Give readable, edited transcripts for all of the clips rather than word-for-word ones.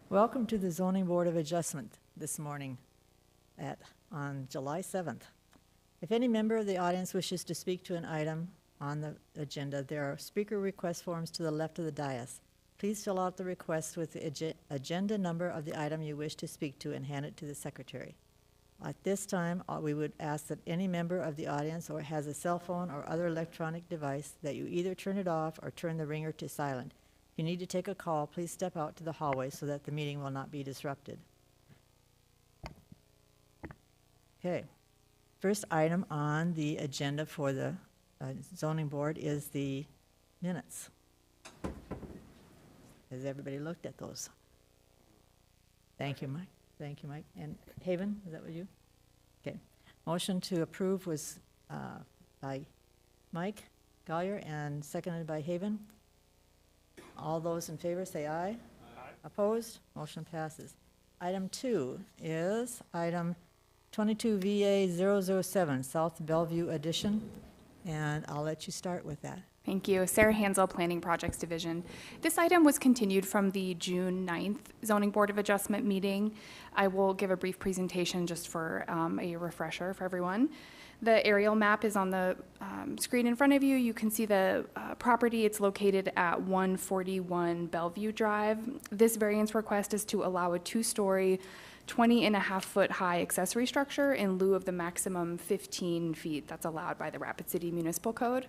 Welcome to the Zoning Board of Adjustment this morning on July 7th. If any member of the audience wishes to speak to an item on the agenda, there are speaker request forms to the left of the dais. Please fill out the request with the agenda number of the item you wish to speak to and hand it to the secretary. At this time, we would ask that any member of the audience or has a cell phone or other electronic device that you either turn it off or turn the ringer to silent. If you need to take a call, please step out to the hallway so that the meeting will not be disrupted. Okay. First item on the agenda for the zoning board is the minutes. Has everybody looked at those? Thank you, Mike. Thank you, Mike. And Haven, is that what you? Okay. Motion to approve was by Mike Collier and seconded by Haven. All those in favor say aye. Aye. Opposed? Motion passes. Item 2 is item 22 VA 007, South Bellevue Addition, and I'll let you start with that. Thank you. Sarah Hansel, Planning Projects Division. This item was continued from the June 9th Zoning Board of Adjustment meeting. I will give a brief presentation just for a refresher for everyone. The aerial map is on the screen in front of you. You can see the property. It's located at 141 Bellevue Drive. This variance request is to allow a 2-story, 20.5-foot high accessory structure in lieu of the maximum 15 feet that's allowed by the Rapid City Municipal Code.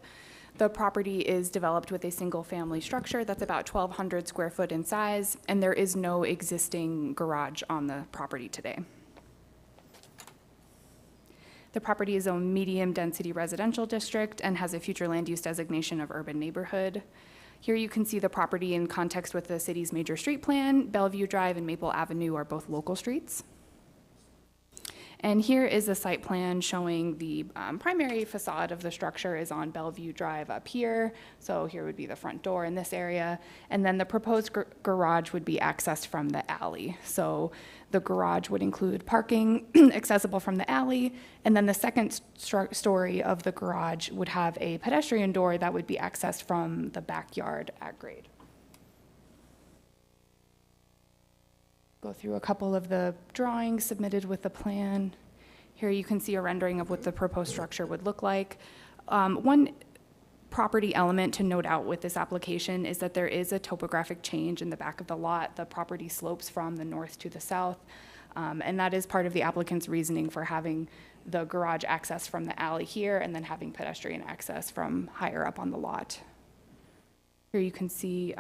The property is developed with a single-family structure that's about 1,200 square foot in size, and there is no existing garage on the property today. The property is a medium-density residential district and has a future land use designation of urban neighborhood. Here you can see the property in context with the city's major street plan. Bellevue Drive and Maple Avenue are both local streets. And here is a site plan showing the primary facade of the structure is on Bellevue Drive up here. So here would be the front door in this area. And then the proposed garage would be accessed from the alley. So the garage would include parking accessible from the alley. And then the second story of the garage would have a pedestrian door that would be accessed from the backyard at grade. Go through a couple of the drawings submitted with the plan. Here you can see a rendering of what the proposed structure would look like. One property element to note out with this application is that there is a topographic change in the back of the lot. The property slopes from the north to the south, and that is part of the applicant's reasoning for having the garage access from the alley here and then having pedestrian access from higher up on the lot. Here you can see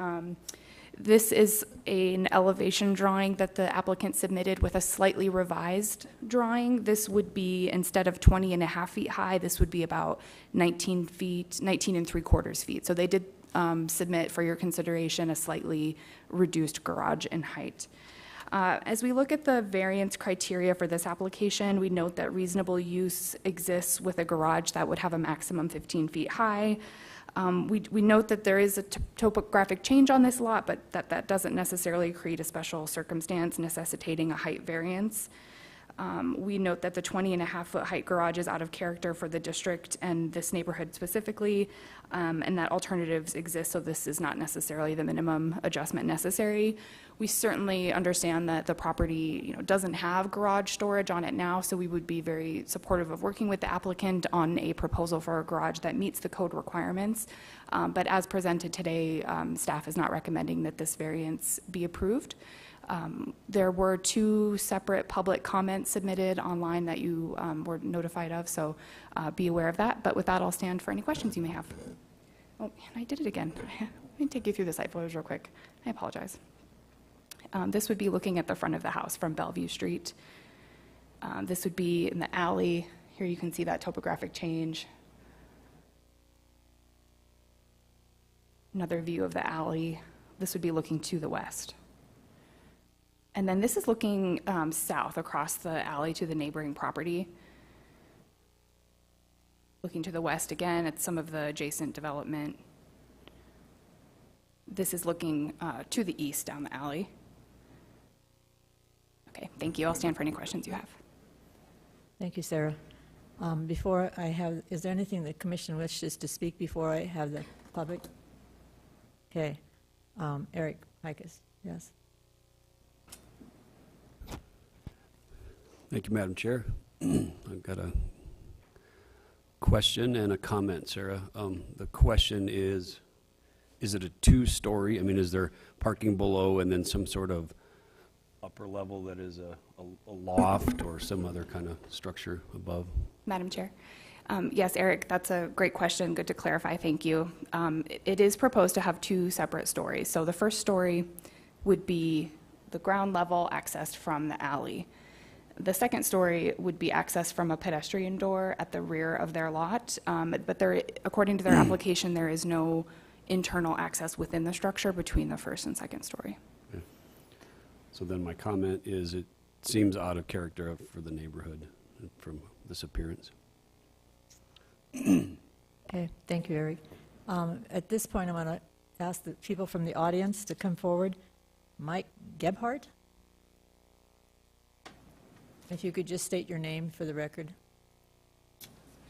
this is an elevation drawing that the applicant submitted with a slightly revised drawing. This would be, instead of 20.5 feet high, this would be about 19 3/4 feet. So they did submit for your consideration a slightly reduced garage in height. As we look at the variance criteria for this application, we note that reasonable use exists with a garage that would have a maximum 15 feet high. We note that there is a topographic change on this lot, but that doesn't necessarily create a special circumstance necessitating a height variance. We note that the 20.5-foot height garage is out of character for the district and this neighborhood specifically, and that alternatives exist, so this is not necessarily the minimum adjustment necessary. We certainly understand that the property, doesn't have garage storage on it now, so we would be very supportive of working with the applicant on a proposal for a garage that meets the code requirements. But as presented today, staff is not recommending that this variance be approved. There were 2 separate public comments submitted online that you were notified of, so be aware of that. But with that, I'll stand for any questions you may have. Oh, and I did it again. Let me take you through the site photos real quick. I apologize. This would be looking at the front of the house from Bellevue Street. This would be in the alley. Here you can see that topographic change. Another view of the alley. This would be looking to the west. And then this is looking south across the alley to the neighboring property. Looking to the west again at some of the adjacent development. This is looking to the east down the alley. Okay, thank you. I'll stand for any questions you have. Thank you, Sarah. Before I have, is there anything the commission wishes to speak before I have the public? Okay. ERIK, Micus, yes. Thank you, Madam Chair. I've got a question and a comment, Sarah. The question is it a two-story? I mean, is there parking below and then some sort of upper level that is a loft or some other kind of structure above? Madam Chair. Yes, Eric, that's a great question. Good to clarify. Thank you. It is proposed to have two separate stories. So the first story would be the ground level accessed from the alley. The second story would be accessed from a pedestrian door at the rear of their lot. But there, according to their application, there is no internal access within the structure between the first and second story. Okay. So then my comment is it seems out of character for the neighborhood from this appearance. Okay, thank you, Eric. At this point, I'm going to ask the people from the audience to come forward. Mike Gebhardt? If you could just state your name for the record.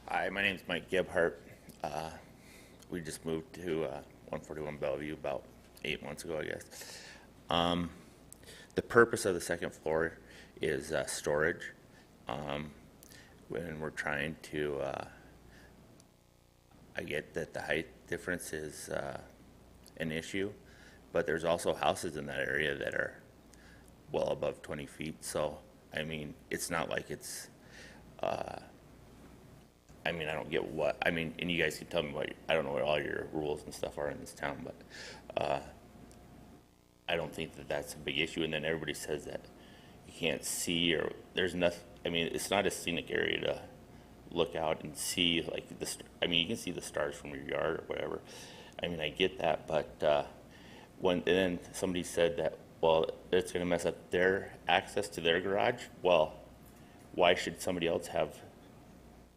Hi, my name's Mike Gebhardt. We just moved to 141 Bellevue about 8 months ago, I guess. The purpose of the second floor is storage. When we're trying to, I get that the height difference is an issue, but there's also houses in that area that are well above 20 feet. So, I mean, it's not like it's, I mean, I don't get what, I mean, and you guys can tell me what, I don't know what all your rules and stuff are in this town, but I don't think that that's a big issue. And then everybody says that you can't see or there's nothing, I mean, it's not a scenic area to look out and see like the, I mean, you can see the stars from your yard or whatever. I mean, I get that, but when, and then somebody said that, well, it's going to mess up their access to their garage. Well, why should somebody else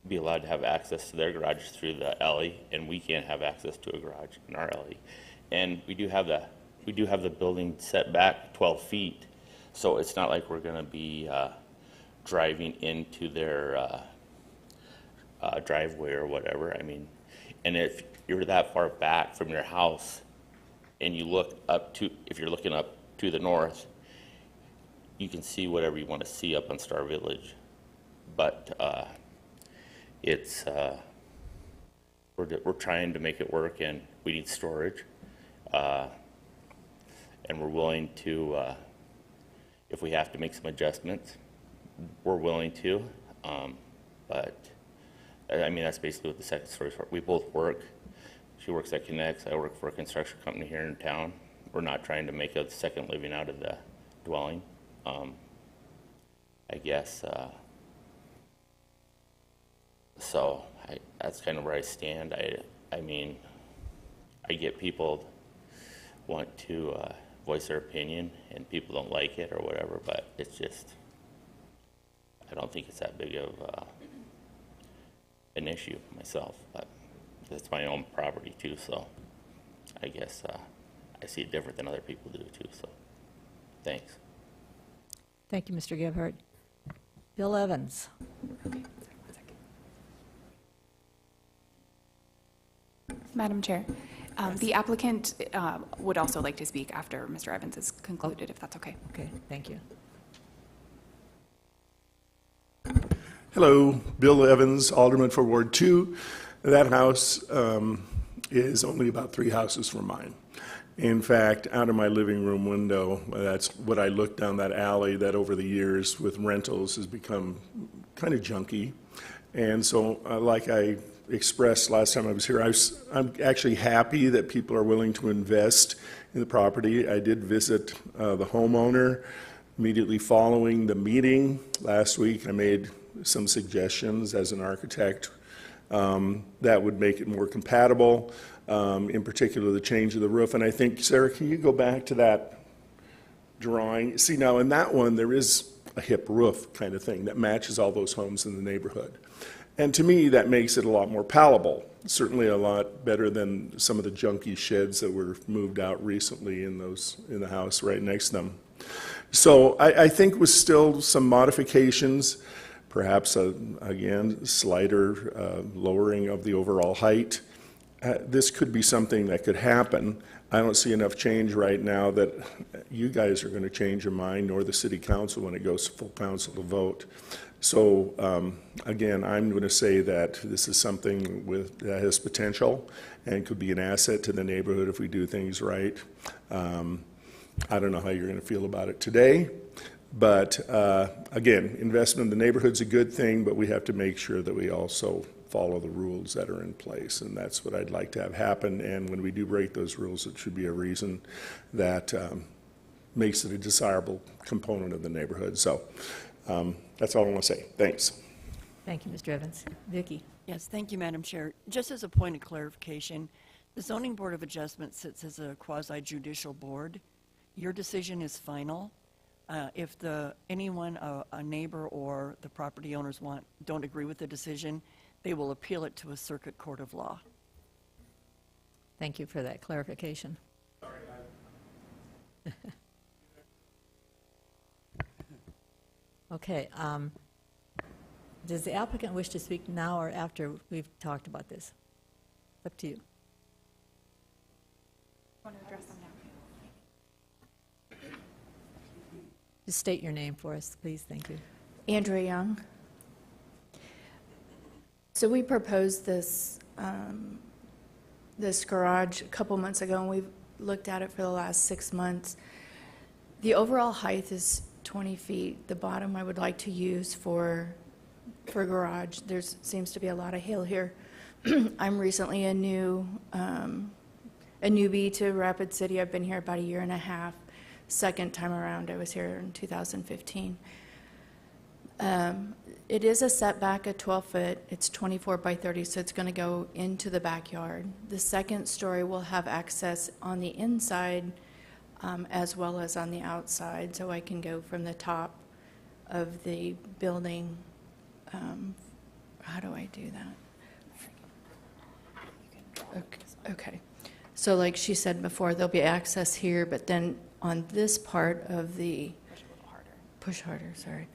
be allowed to have access to their garage through the alley, and we can't have access to a garage in our alley? And we do have the building set back 12 feet, so it's not like we're going to be driving into their driveway or whatever. I mean, and if you're that far back from your house, and you look up to, if you're looking up to the north, you can see whatever you want to see up on Star Village. But it's we're trying to make it work, and we need storage, and we're willing to, if we have to make some adjustments, we're willing to. But I mean, that's basically what the second story is for. We both work. She works at Connects. I work for a construction company here in town. We're not trying to make a second living out of the dwelling. I guess, so that's kind of where I stand. I mean, I get people want to voice their opinion and people don't like it or whatever, but it's just, I don't think it's that big of an issue myself, but it's my own property too, so I guess I see it different than other people do too, so thanks. Thank you, Mr. Gebhardt. Bill Evans. Madam Chair, the applicant would also like to speak after Mr. Evans is concluded, if that's okay. Okay, thank you. Hello, Bill Evans, Alderman for Ward 2. That house is only about 3 houses from mine. In fact, out of my living room window, that's what I look down that alley that over the years with rentals has become kind of junky. And so, like I expressed last time I was here, I'm actually happy that people are willing to invest in the property. I did visit the homeowner immediately following the meeting last week. I made some suggestions as an architect that would make it more compatible, in particular the change of the roof. And I think, Sarah, can you go back to that drawing? See, now in that one, there is a hip roof kind of thing that matches all those homes in the neighborhood. And to me, that makes it a lot more palatable, certainly a lot better than some of the junky sheds that were moved out recently in the house right next to them. So I think with still some modifications, perhaps, again, slighter lowering of the overall height, this could be something that could happen. I don't see enough change right now that you guys are going to change your mind, nor the city council when it goes to full council to vote. So again, I'm going to say that this is something that has potential and could be an asset to the neighborhood if we do things right. I don't know how you're going to feel about it today, but again, investment in the neighborhood's a good thing, but we have to make sure that we also follow the rules that are in place, and that's what I'd like to have happen. And when we do break those rules, it should be a reason that makes it a desirable component of the neighborhood. So that's all I want to say. Thanks. Thank you, Mr. Evans. Vicki? Yes, thank you, Madam Chair. Just as a point of clarification, the Zoning Board of Adjustment sits as a quasi-judicial board. Your decision is final. If anyone, a neighbor or the property owners don't agree with the decision, they will appeal it to a circuit court of law. Thank you for that clarification. Okay. Does the applicant wish to speak now or after we've talked about this? Up to you. Want to address them now? Just state your name for us, please. Thank you. Andrea Young. So we proposed this this garage a couple months ago, and we've looked at it for the last 6 months. The overall height is 20 feet. The bottom I would like to use for garage. There seems to be a lot of hail here. I'm recently a newbie to Rapid City. I've been here about a year and a half. Second time around, I was here in 2015. It is a setback at 12 foot. It's 24 by 30, so it's going to go into the backyard. The second story will have access on the inside as well as on the outside, so I can go from the top of the building. How do I do that? Okay. So like she said before, there'll be access here, but then on this part of the... Push harder, sorry.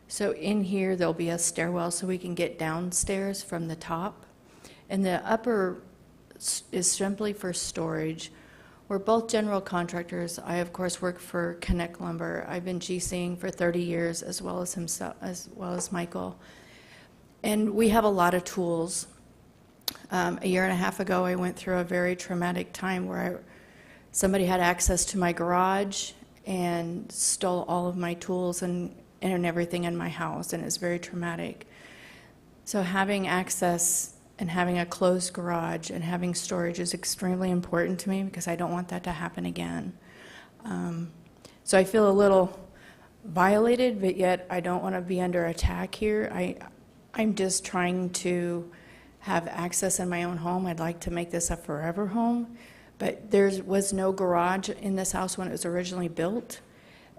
So in here, there'll be a stairwell so we can get downstairs from the top. And the upper is simply for storage. We're both general contractors. I, of course, work for Connect Lumber. I've been GCing for 30 years, as well as Michael. And we have a lot of tools. A year and a half ago, I went through a very traumatic time where somebody had access to my garage and stole all of my tools and everything in my house, and it's very traumatic. So having access and having a closed garage and having storage is extremely important to me because I don't want that to happen again. So I feel a little violated, but yet I don't want to be under attack here. I'm just trying to have access in my own home. I'd like to make this a forever home, but there was no garage in this house when it was originally built.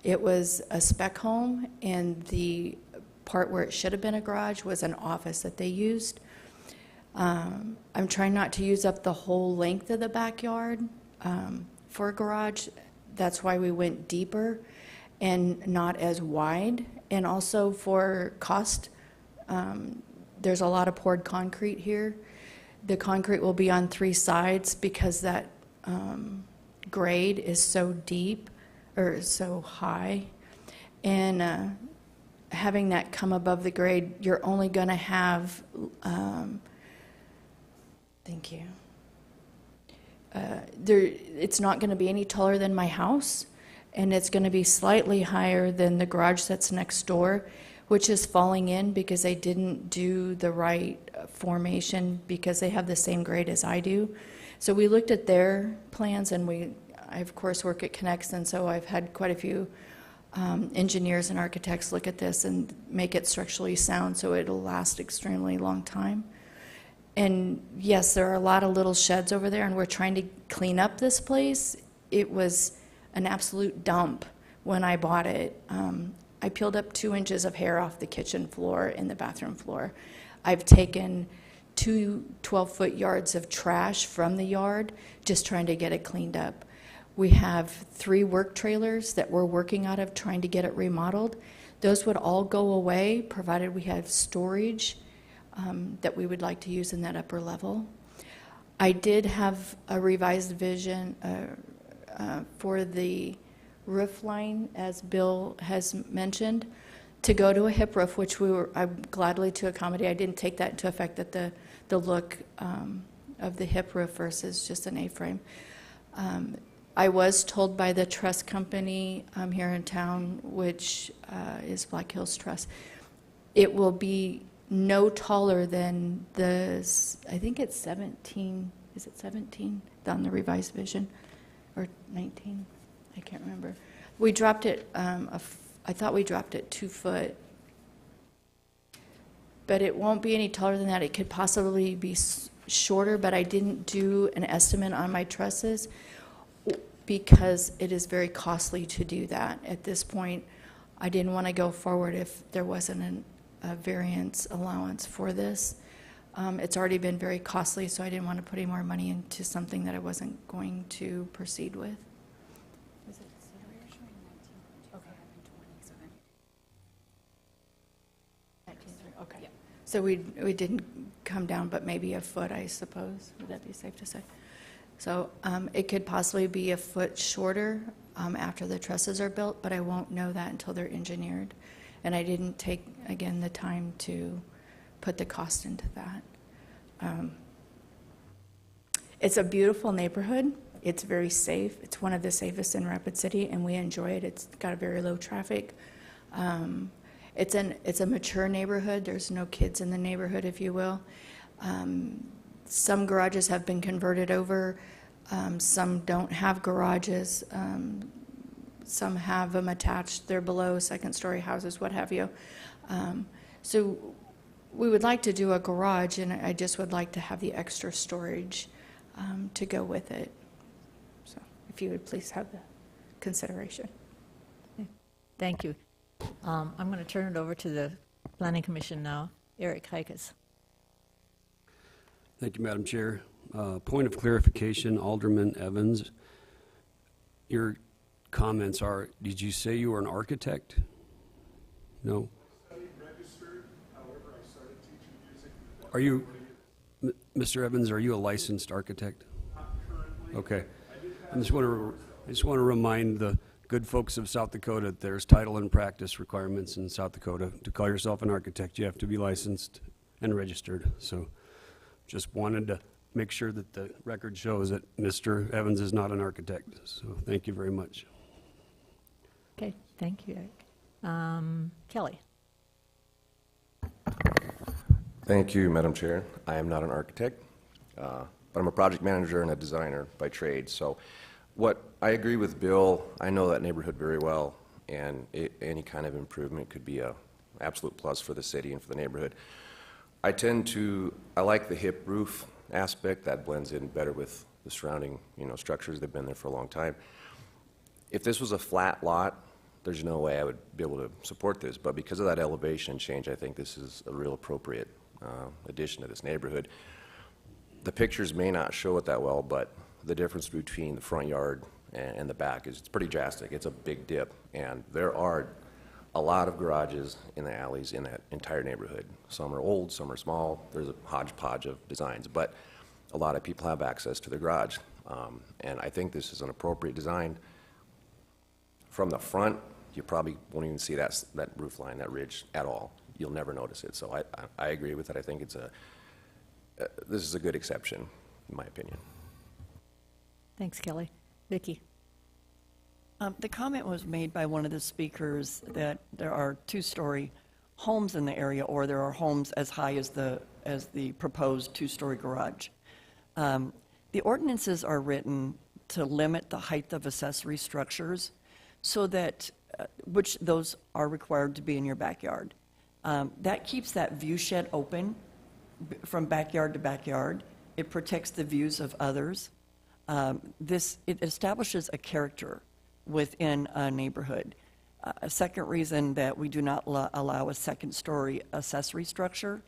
It was a spec home, and the part where it should have been a garage was an office that they used. I'm trying not to use up the whole length of the backyard for a garage. That's why we went deeper and not as wide. And also for cost, there's a lot of poured concrete here. The concrete will be on 3 sides because that grade is so deep or so high. And having that come above the grade, you're only going to have, thank you. It's not going to be any taller than my house, and it's going to be slightly higher than the garage that's next door, which is falling in because they didn't do the right formation because they have the same grade as I do. So we looked at their plans, and I of course work at Connex, and so I've had quite a few engineers and architects look at this and make it structurally sound so it'll last extremely long time. And yes, there are a lot of little sheds over there, and we're trying to clean up this place. It was an absolute dump when I bought it. I peeled up 2 inches of hair off the kitchen floor and the bathroom floor. I've taken 2 12-foot yards of trash from the yard just trying to get it cleaned up. We have 3 work trailers that we're working out of trying to get it remodeled. Those would all go away provided we have storage that we would like to use in that upper level. I did have a revised vision for the roof line, as Bill has mentioned, to go to a hip roof, which I'm gladly to accommodate. I didn't take that into effect, that the look of the hip roof versus just an A-frame. I was told by the truss company here in town, which is Black Hills Truss, it will be no taller than I think it's 17, is it 17 on the revised vision, or 19? I can't remember. We dropped it, I thought we dropped it 2 foot, but it won't be any taller than that. It could possibly be shorter, but I didn't do an estimate on my trusses because it is very costly to do that. At this point, I didn't want to go forward if there wasn't a variance allowance for this. It's already been very costly, so I didn't want to put any more money into something that I wasn't going to proceed with. Okay. So we didn't come down, but maybe a foot, I suppose. Would that be safe to say? So it could possibly be a foot shorter after the trusses are built, but I won't know that until they're engineered. And I didn't take, again, the time to put the cost into that. It's a beautiful neighborhood. It's very safe. It's one of the safest in Rapid City, and we enjoy it. It's got a very low traffic. It's a mature neighborhood. There's no kids in the neighborhood, if you will. Some garages have been converted over. Some don't have garages. Some have them attached. They're below second-story houses, what have you. So we would like to do a garage, and I just would like to have the extra storage to go with it. So if you would please have the consideration. Thank you. I'm going to turn it over to the Planning Commission now. ERIK. Thank you, Madam Chair. Point of clarification, Alderman Evans, your comments are, did you say you were an architect? No? I studied registered, however, I started teaching music. Are you, Mr. Evans, are you a licensed architect? Not currently. Okay. I just want to remind the good folks of South Dakota that there's title and practice requirements in South Dakota. To call yourself an architect, you have to be licensed and registered. So just wanted to make sure that the record shows that Mr. Evans is not an architect. So thank you very much. Okay, thank you, ERIK. Kelly. Thank you, Madam Chair. I am not an architect, but I'm a project manager and a designer by trade. So what I agree with Bill, I know that neighborhood very well, and any kind of improvement could be a absolute plus for the city and for the neighborhood. I like the hip roof aspect. That blends in better with the surrounding, structures. They've been there for a long time. If this was a flat lot, there's no way I would be able to support this, but because of that elevation change, I think this is a real appropriate addition to this neighborhood. The pictures may not show it that well, but the difference between the front yard and the back it's pretty drastic. It's a big dip, and there are a lot of garages in the alleys in that entire neighborhood. Some are old, some are small. There's a hodgepodge of designs, but a lot of people have access to their garage, and I think this is an appropriate design. From the front, you probably won't even see that roof line, that ridge at all. You'll never notice it. So I agree with it. I think this is a good exception, in my opinion. Thanks, Kelly. Vicki. The comment was made by one of the speakers that there are two-story homes in the area, or there are homes as high as the proposed two-story garage. The ordinances are written to limit the height of accessory structures, so that which those are required to be in your backyard. That keeps that view shed open from backyard to backyard. It protects the views of others. It establishes a character within a neighborhood. A second reason that we do not allow a second-story accessory structure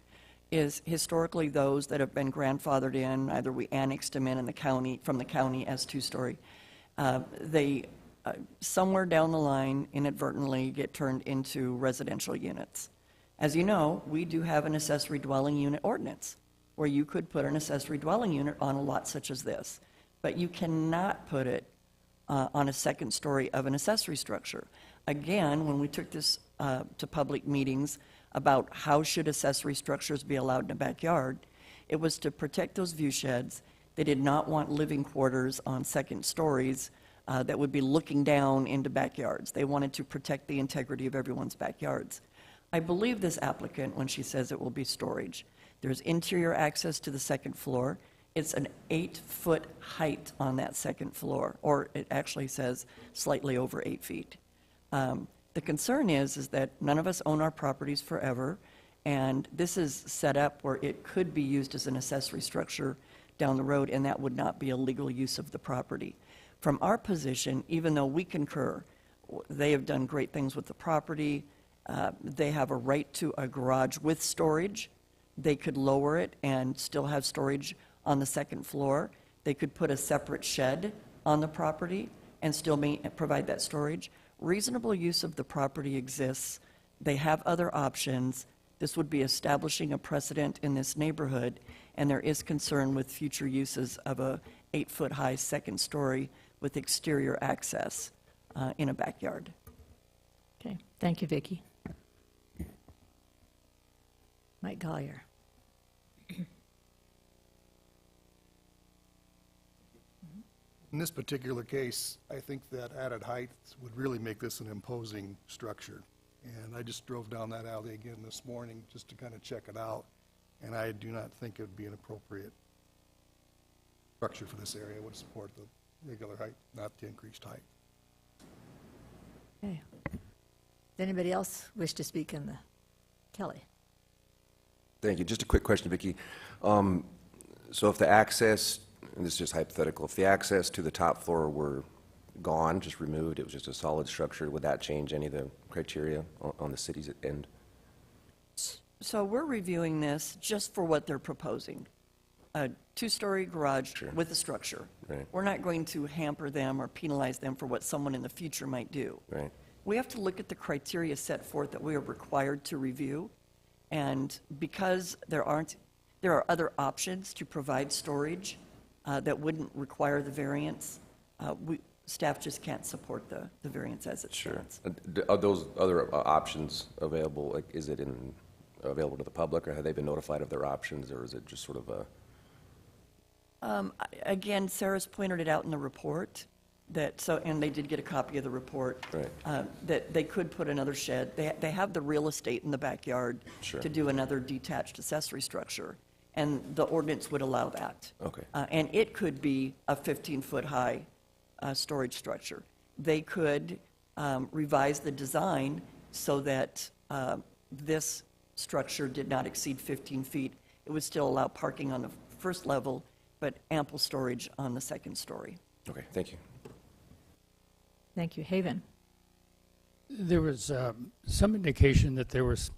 is historically those that have been grandfathered in, either we annexed them in the county, from the county as two-story, they somewhere down the line inadvertently get turned into residential units. As you know, we do have an accessory dwelling unit ordinance. where you could put an accessory dwelling unit on a lot such as this, but you cannot put it on a second story of an accessory structure. Again, when we took this to public meetings about how should accessory structures be allowed in a backyard, it was to protect those view sheds. They did not want living quarters on second stories that would be looking down into backyards. They wanted to protect the integrity of everyone's backyards. I believe this applicant when she says it will be storage. There's interior access to the second floor. It's an 8-foot height on that second floor, or it actually says slightly over 8 feet. The concern is that none of us own our properties forever, and this is set up where it could be used as an accessory structure down the road, and that would not be a legal use of the property. From our position, even though we concur, they have done great things with the property. They have a right to a garage with storage. They could lower it and still have storage on the second floor. They could put a separate shed on the property and still provide that storage. Reasonable use of the property exists. They have other options. This would be establishing a precedent in this neighborhood, and there is concern with future uses of a 8-foot high second story with exterior access in a backyard. Okay, thank you, Vicki. Mike Collier. In this particular case, I think that added height would really make this an imposing structure. And I just drove down that alley again this morning just to kind of check it out, and I do not think it would be an appropriate structure for this area. It would support the regular height, not the increased height. Okay. Does anybody else wish to speak in the, Kelly? Thank you. Just a quick question, Vicki. So if the access, and this is just hypothetical, if the access to the top floor were gone, just removed, it was just a solid structure, would that change any of the criteria on the city's end? So we're reviewing this just for what they're proposing. A 2-story garage Sure. with a structure. Right. We're not going to hamper them or penalize them for what someone in the future might do. Right. We have to look at the criteria set forth that we are required to review. And because there are other options to provide storage that wouldn't require the variance, staff just can't support the variance as it stands. Are those other options available? Like, is it available to the public, or have they been notified of their options, or is it just sort of a? Again, Sarah's pointed it out in the report and they did get a copy of the report. Right. That they could put another shed. They have the real estate in the backyard Sure. to do another detached accessory structure, and the ordinance would allow that. Okay. And it could be a 15-foot high storage structure. They could revise the design so that this structure did not exceed 15 feet. It would still allow parking on the first level, but ample storage on the second story. Okay, thank you. Thank you. Haven. There was some indication that there was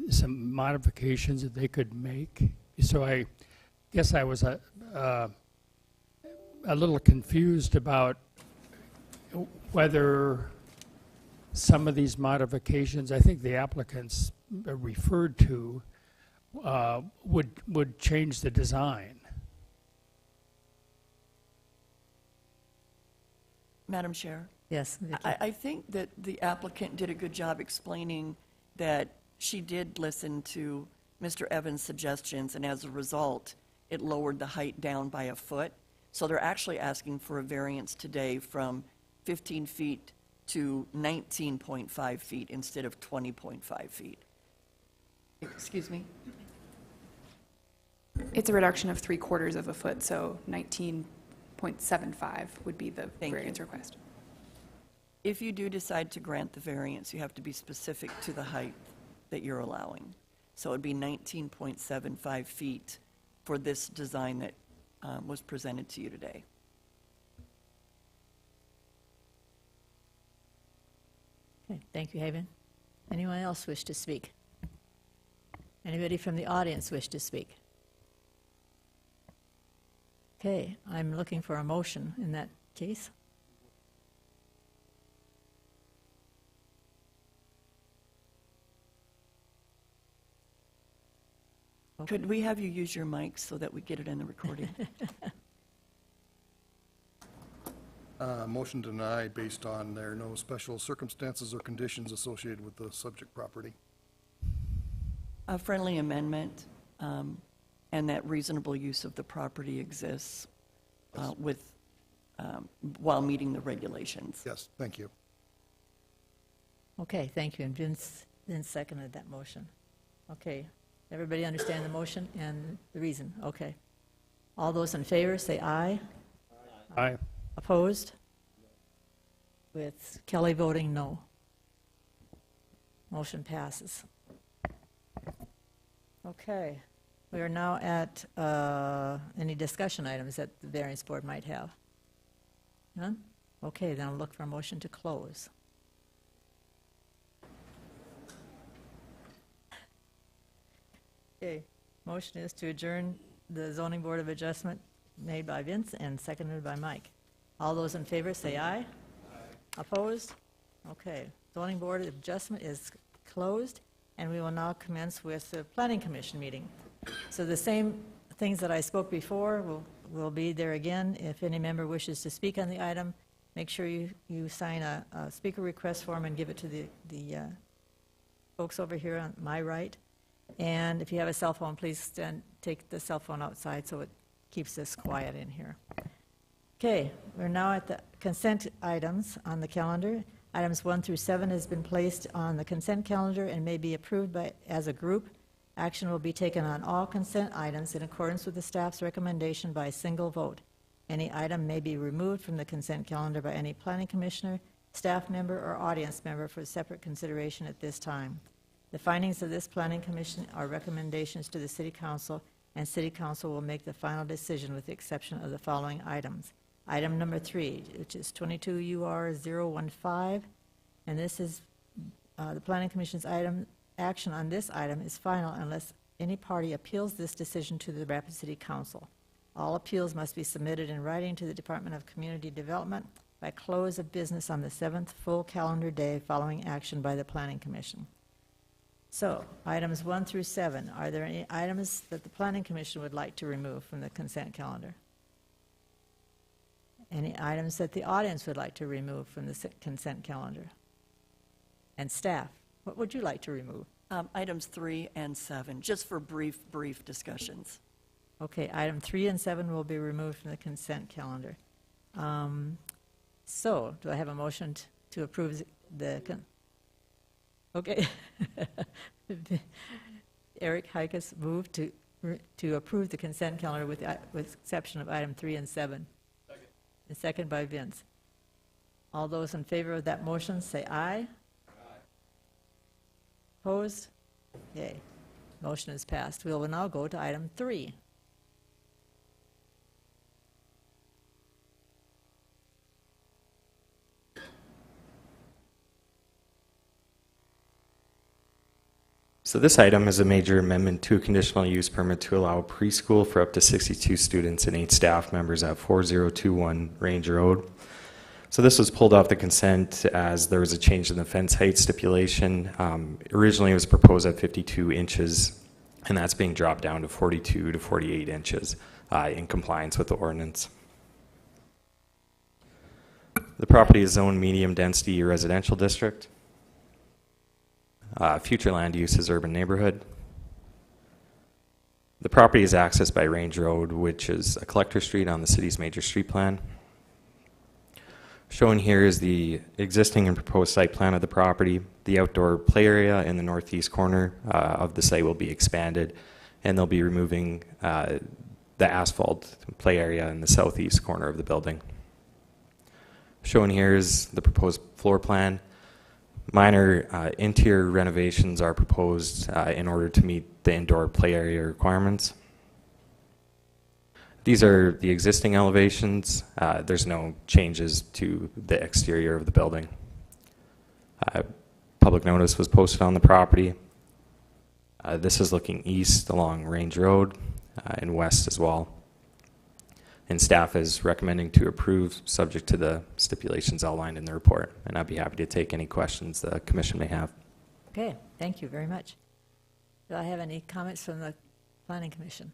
some modifications that they could make. So I guess I was a little confused about whether some of these modifications, I think the applicants referred to, would change the design. Madam Chair? Yes, Vicki. I think that the applicant did a good job explaining that she did listen to Mr. Evans' suggestions, and as a result, it lowered the height down by a foot. So they're actually asking for a variance today from 15 feet to 19.5 feet instead of 20.5 feet. Excuse me? It's a reduction of 3/4 of a foot, so 19.75 would be the Thank you. variance request. If you do decide to grant the variance, you have to be specific to the height that you're allowing. So it'd be 19.75 feet for this design that was presented to you today. Okay, thank you, Haven. Anyone else wish to speak? Anybody from the audience wish to speak? Okay, I'm looking for a motion in that case. Could we have you use your mic so that we get it in the recording? Motion denied based on there are no special circumstances or conditions associated with the subject property. A friendly amendment, and that reasonable use of the property exists while meeting the regulations. Yes, thank you. Okay, thank you. And Vince seconded that motion. Okay, everybody understand the motion and the reason? Okay. All those in favor, say aye. Aye. Opposed? With Kelly voting no. Motion passes. Okay, we are now at any discussion items that the variance board might have. None? Okay, then I'll look for a motion to close. Okay, motion is to adjourn the zoning board of adjustment made by Vince and seconded by Mike. All those in favor say aye. Aye. Opposed? Okay, zoning board of adjustment is closed, and we will now commence with the planning commission meeting. So the same things that I spoke before will be there again. If any member wishes to speak on the item, make sure you sign a speaker request form and give it to the folks over here on my right. And if you have a cell phone, please take the cell phone outside so it keeps this quiet in here. Okay, we're now at the consent items on the calendar. Items 1 through 7 has been placed on the consent calendar and may be approved as a group. Action will be taken on all consent items in accordance with the staff's recommendation by a single vote. Any item may be removed from the consent calendar by any planning commissioner, staff member, or audience member for separate consideration at this time. The findings of this planning commission are recommendations to the city council, and city council will make the final decision with the exception of the following items. Item number 3, which is 22 UR 015, and this is the planning commission's action on this item is final unless any party appeals this decision to the Rapid City Council. All appeals must be submitted in writing to the Department of Community Development by close of business on the 7th full calendar day following action by the Planning Commission. So, items 1 through 7, are there any items that the Planning Commission would like to remove from the consent calendar? Any items that the audience would like to remove from the consent calendar? And staff, what would you like to remove? Items 3 and 7, just for brief discussions. Okay, item 3 and 7 will be removed from the consent calendar. So, do I have a motion to approve okay. Eric Heikus moved to approve the consent calendar with exception of item 3 and 7. Second. And second by Vince. All those in favor of that motion say aye. Aye. Opposed? Yay. Motion is passed. We will now go to item 3. So this item is a major amendment to a conditional use permit to allow preschool for up to 62 students and 8 staff members at 4021 Range Road. So this was pulled off the consent as there was a change in the fence height stipulation. Originally it was proposed at 52 inches, and that's being dropped down to 42 to 48 inches in compliance with the ordinance. The property is zoned medium density residential district. Future land use is urban neighborhood. The property is accessed by Range Road, which is a collector street on the city's major street plan. Shown here is the existing and proposed site plan of the property. The outdoor play area in the northeast corner of the site will be expanded, and they'll be removing the asphalt play area in the southeast corner of the building. Shown here is the proposed floor plan. Minor interior renovations are proposed in order to meet the indoor play area requirements. These are the existing elevations. There's no changes to the exterior of the building. Public notice was posted on the property. This is looking east along Range Road and west as well. And staff is recommending to approve subject to the stipulations outlined in the report. And I'd be happy to take any questions the commission may have. Okay, thank you very much. Do I have any comments from the Planning Commission?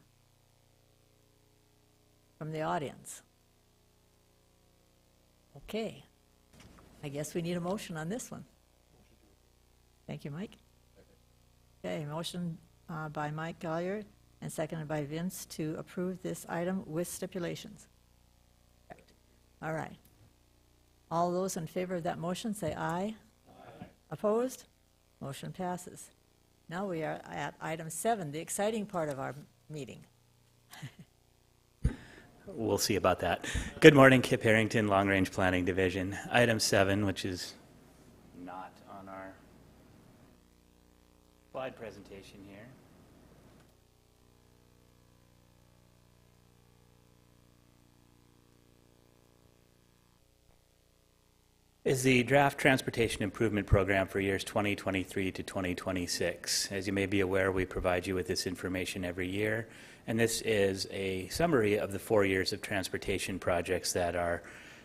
From the audience? Okay. I guess we need a motion on this one. Thank you, Mike. Okay, motion by Mike Collier and seconded by Vince to approve this item with stipulations. Correct. All right. All those in favor of that motion say aye. Aye. Opposed? Motion passes. Now we are at item 7, the exciting part of our meeting. We'll see about that. Good morning, Kip Harrington, Long Range Planning Division. Item 7, which is not on our slide presentation here. Is the draft transportation improvement program for years 2023 to 2026. As you may be aware, we provide you with this information every year, and this is a summary of the 4 years of transportation projects that are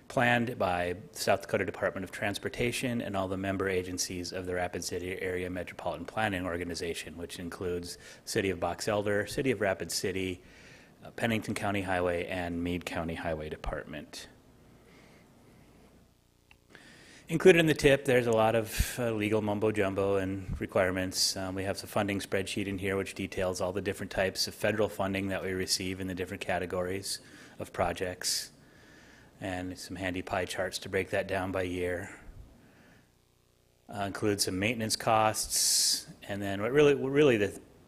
planned by South Dakota Department of Transportation and all the member agencies of the Rapid City Area Metropolitan Planning Organization, which includes City of Box Elder, City of Rapid City, Pennington County Highway, and Meade County Highway Department. Included in the tip, there's a lot of legal mumbo-jumbo and requirements. We have the funding spreadsheet in here, which details all the different types of federal funding that we receive in the different categories of projects, and some handy pie charts to break that down by year. Includes some maintenance costs, and then what really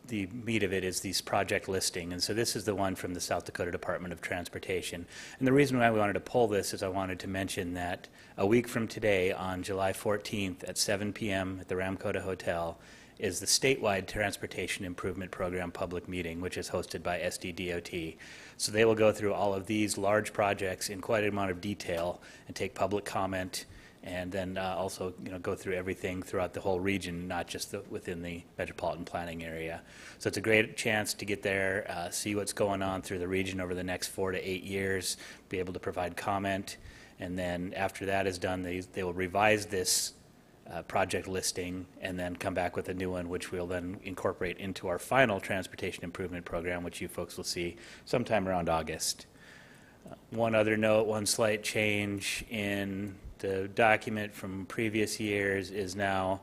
the meat of it is these project listing. And so this is the one from the South Dakota Department of Transportation. And the reason why we wanted to pull this is I wanted to mention that a week from today, on July 14th at 7 p.m. at the Ramkota Hotel, is the statewide Transportation Improvement Program public meeting, which is hosted by SDDOT. So they will go through all of these large projects in quite an amount of detail and take public comment, and then also go through everything throughout the whole region, not just within the metropolitan planning area. So it's a great chance to get there, see what's going on through the region over the next 4 to 8 years, be able to provide comment, and then after that is done, they will revise this project listing and then come back with a new one, which we'll then incorporate into our final transportation improvement program, which you folks will see sometime around August. One other note, one slight change in the document from previous years is now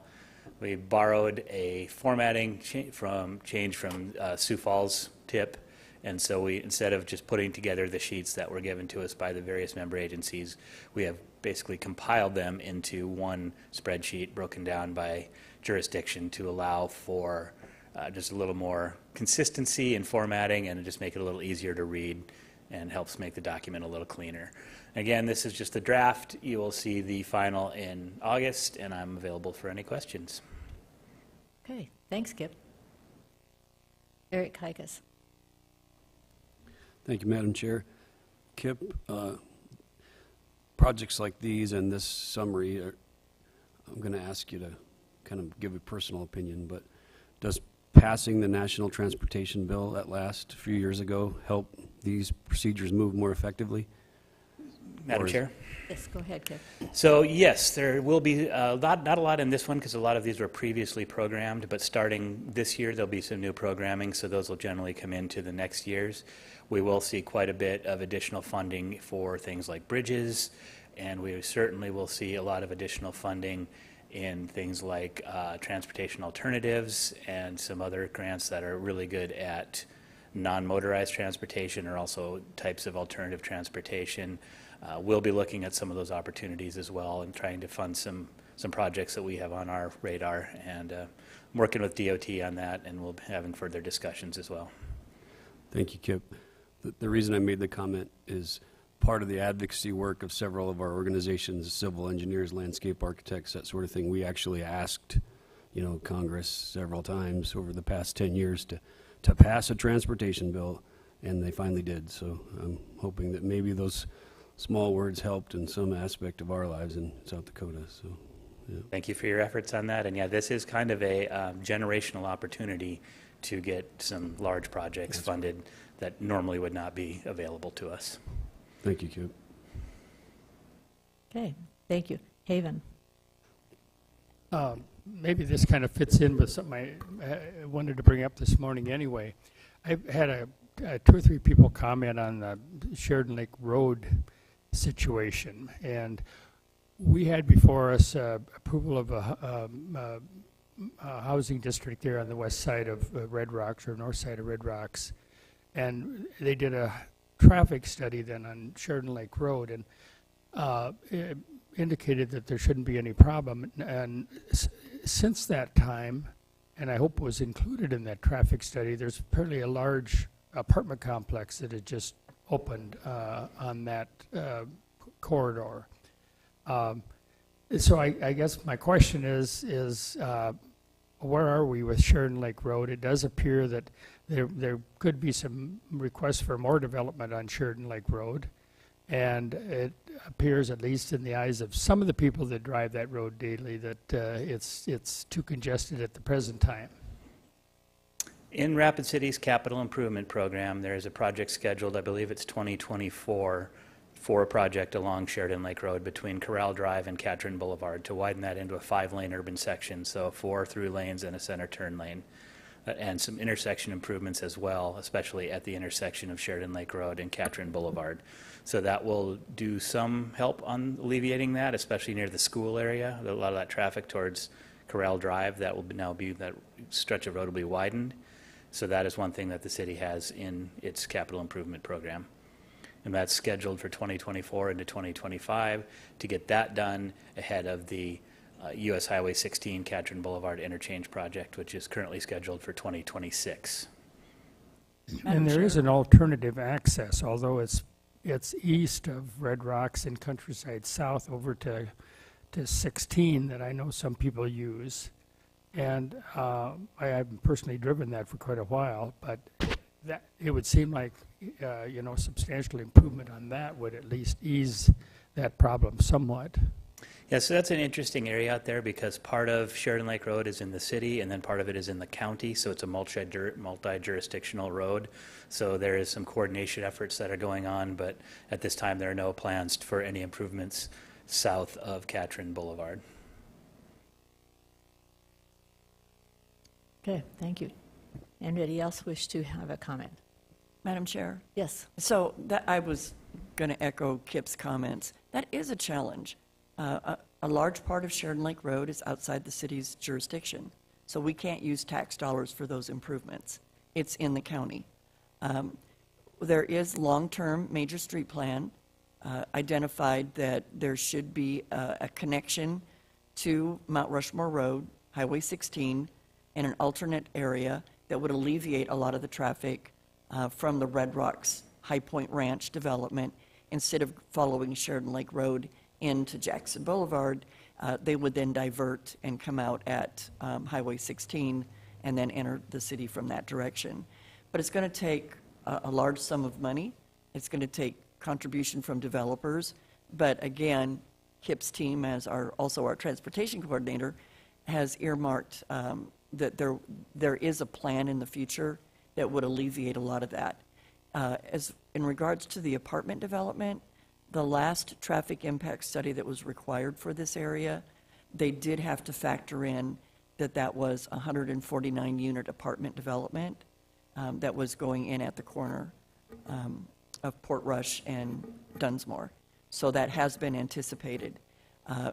we borrowed a formatting change from Sioux Falls tip, and so we, instead of just putting together the sheets that were given to us by the various member agencies, we have basically compiled them into one spreadsheet broken down by jurisdiction to allow for just a little more consistency in formatting and just make it a little easier to read and helps make the document a little cleaner. Again, this is just the draft. You will see the final in August, and I'm available for any questions. Okay, thanks, Kip. Eric Heikus. Thank you, Madam Chair. Kip, projects like these and this summary, I'm going to ask you to kind of give a personal opinion, but does passing the National Transportation Bill at last a few years ago help these procedures move more effectively? Madam Chair? Yes, go ahead, Kip. So yes, there will be not a lot in this one because a lot of these were previously programmed, but starting this year there'll be some new programming, so those will generally come into the next years. We will see quite a bit of additional funding for things like bridges, and we certainly will see a lot of additional funding in things like transportation alternatives and some other grants that are really good at non-motorized transportation or also types of alternative transportation. We'll be looking at some of those opportunities as well and trying to fund some projects that we have on our radar, and working with DOT on that, and we'll be having further discussions as well. Thank you, Kip. The reason I made the comment is part of the advocacy work of several of our organizations, civil engineers, landscape architects, that sort of thing. We actually asked, Congress several times over the past 10 years to pass a transportation bill, and they finally did. So I'm hoping that maybe those small words helped in some aspect of our lives in South Dakota. So, yeah. Thank you for your efforts on that. And yeah, this is kind of a generational opportunity to get some large projects funded that normally would not be available to us. Thank you, Kip. Okay, thank you. Haven. Maybe this kind of fits in with something I wanted to bring up this morning anyway. I've had two or three people comment on the Sheridan Lake Road situation, and we had before us approval of a housing district there on the west side of Red Rocks, or north side of Red Rocks, and they did a traffic study then on Sheridan Lake Road, and it indicated that there shouldn't be any problem. And since that time, and I hope it was included in that traffic study, there's apparently a large apartment complex that had just opened on that corridor. So I guess my question is where are we with Sheridan Lake Road? It does appear that there could be some requests for more development on Sheridan Lake Road, and it appears, at least in the eyes of some of the people that drive that road daily, that it's too congested at the present time. In Rapid City's capital improvement program, there is a project scheduled, I believe it's 2024, for a project along Sheridan Lake Road between Corral Drive and Catron Boulevard to widen that into a 5-lane urban section, so 4 through lanes and a center turn lane, and some intersection improvements as well, especially at the intersection of Sheridan Lake Road and Catron Boulevard. So that will do some help on alleviating that, especially near the school area. A lot of that traffic towards Corral Drive, that will now be, that stretch of road will be widened. So that is one thing that the city has in its capital improvement program. And that's scheduled for 2024 into 2025 to get that done ahead of the US Highway 16 Catron Boulevard interchange project, which is currently scheduled for 2026. And there is an alternative access, although it's east of Red Rocks and Countryside South over to 16 that I know some people use. And I haven't personally driven that for quite a while, but that it would seem like substantial improvement on that would at least ease that problem somewhat. Yeah, so that's an interesting area out there because part of Sheridan Lake Road is in the city and then part of it is in the county, so it's a multi-jurisdictional road. So there is some coordination efforts that are going on, but at this time there are no plans for any improvements south of Catron Boulevard. Okay, thank you. Anybody else wish to have a comment? Madam Chair? Yes. So that I was going to echo Kip's comments. That is a challenge. A large part of Sheridan Lake Road is outside the city's jurisdiction, so we can't use tax dollars for those improvements. It's in the county. There is long-term major street plan identified that there should be a connection to Mount Rushmore Road, Highway 16, and an alternate area that would alleviate a lot of the traffic from the Red Rocks High Point Ranch development. Instead of following Sheridan Lake Road into Jackson Boulevard, they would then divert and come out at Highway 16 and then enter the city from that direction. But it's going to take a large sum of money. It's going to take contribution from developers. But again, Kip's team, as also our transportation coordinator, has earmarked that there is a plan in the future that would alleviate a lot of that. As in regards to the apartment development, the last traffic impact study that was required for this area, they did have to factor in that was a 149-unit apartment development that was going in at the corner of Portrush and Dunsmore. So that has been anticipated.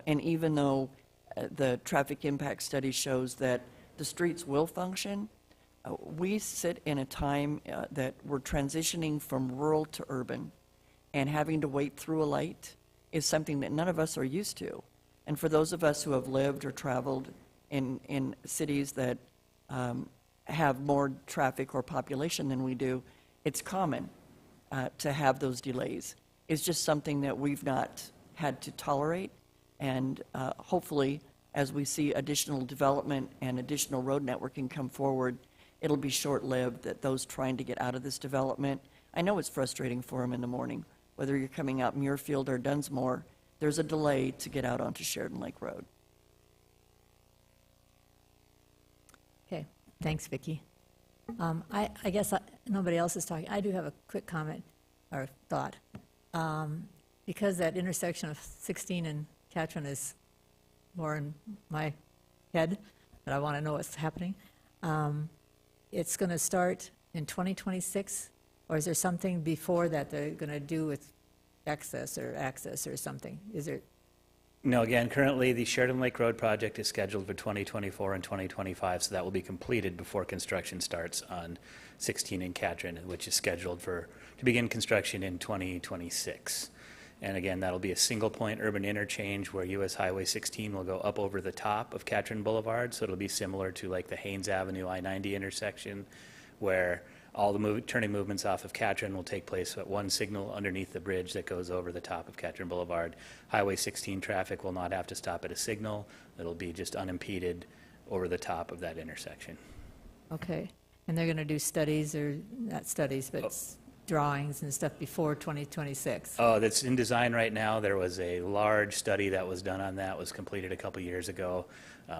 And even though the traffic impact study shows that the streets will function, we sit in a time that we're transitioning from rural to urban, and having to wait through a light is something that none of us are used to. And for those of us who have lived or traveled in cities that have more traffic or population than we do, it's common to have those delays. It's just something that we've not had to tolerate, and hopefully as we see additional development and additional road networking come forward, it'll be short-lived that those trying to get out of this development, I know it's frustrating for them in the morning. Whether you're coming out Muirfield or Dunsmore, there's a delay to get out onto Sheridan Lake Road. Okay, thanks, Vicki. I guess nobody else is talking. I do have a quick comment or thought. Because that intersection of 16 and Catron is more in my head, but I want to know what's happening. It's going to start in 2026? Or is there something before that they're going to do with access or something? Is there, No, again, currently the Sheridan Lake Road project is scheduled for 2024 and 2025, so that will be completed before construction starts on 16 in Katrin, which is scheduled to begin construction in 2026. And again, that'll be a single-point urban interchange where US Highway 16 will go up over the top of Katrin Boulevard, so it'll be similar to like the Haynes Avenue I-90 intersection, where all the turning movements off of Katrin will take place at one signal underneath the bridge that goes over the top of Katrin Boulevard. Highway 16 traffic will not have to stop at a signal. It'll be just unimpeded over the top of that intersection. okay. And they're going to do studies, or not studies, but drawings and stuff before 2026? Oh, that's in design right now. There was a large study that was done on that, was completed a couple years ago.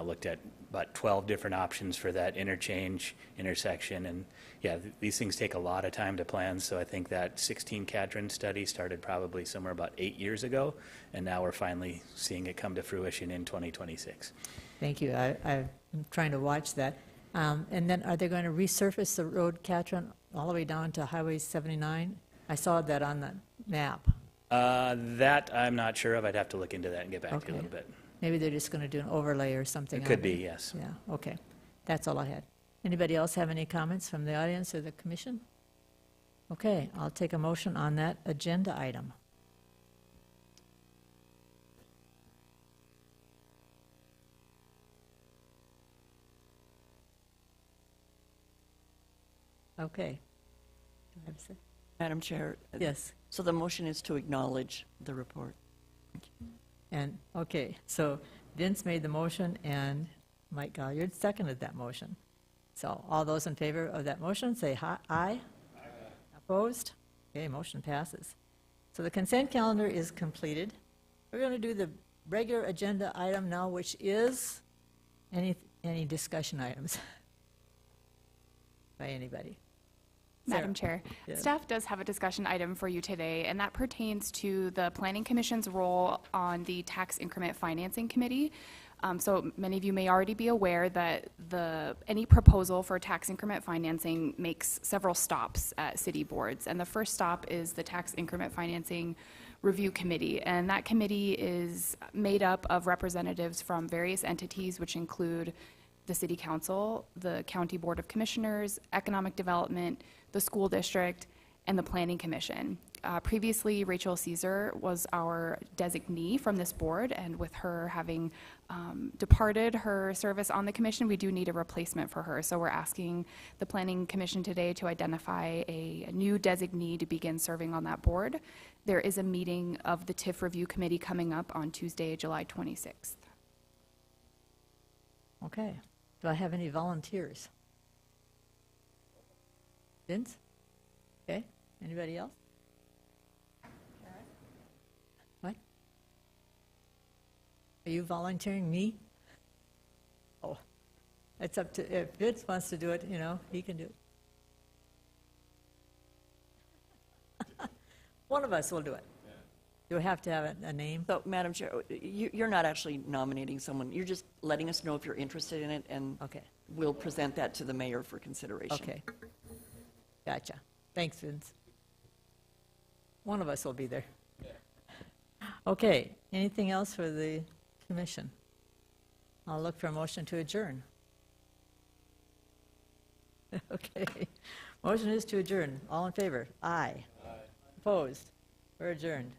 Looked at about 12 different options for that intersection, and yeah, these things take a lot of time to plan, so I think that 16 Katrin study started probably somewhere about 8 years ago, and now we're finally seeing it come to fruition in 2026. Thank you. I'm trying to watch that. And then are they going to resurface the road, Katrin, all the way down to Highway 79? I saw that on the map. That I'm not sure of. I'd have to look into that and get back to you a Okay. little bit. Maybe they're just going to do an overlay or something. It could on be, yes. Yeah, okay. That's all I had. Anybody else have any comments from the audience or the commission? Okay, I'll take a motion on that agenda item. Okay. Do I have a say? Madam Chair. Yes. So the motion is to acknowledge the report. And, okay, so Vince made the motion and Mike Galliard seconded that motion. So all those in favor of that motion, say aye. Aye. Opposed? Okay, motion passes. So the consent calendar is completed. We're going to do the regular agenda item now, which is any discussion items by anybody. Madam Chair, Yes. staff does have a discussion item for you today, and that pertains to the Planning Commission's role on the Tax Increment Financing Committee. So many of you may already be aware that any proposal for tax increment financing makes several stops at city boards. And the first stop is the Tax Increment Financing Review Committee. And that committee is made up of representatives from various entities, which include the City Council, the County Board of Commissioners, Economic Development, the School District, and the Planning Commission. Previously, Rachel Caesar was our designee from this board, and with her having departed her service on the commission, we do need a replacement for her. So we're asking the Planning Commission today to identify a new designee to begin serving on that board. There is a meeting of the TIF Review Committee coming up on Tuesday, July 26th. Okay. Do I have any volunteers? Vince? Okay. Anybody else? What? Are you volunteering me? Oh, it's up to, if Vince wants to do it, you know, he can do it. One of us will do it. Do we have to have a name? So, Madam Chair, you're not actually nominating someone. You're just letting us know if you're interested in it, and Okay. we'll present that to the mayor for consideration. Okay. Gotcha. Thanks, Vince. One of us will be there. Okay, anything else for the commission? I'll look for a motion to adjourn. Okay, motion is to adjourn. All in favor? Aye. Opposed? We're adjourned.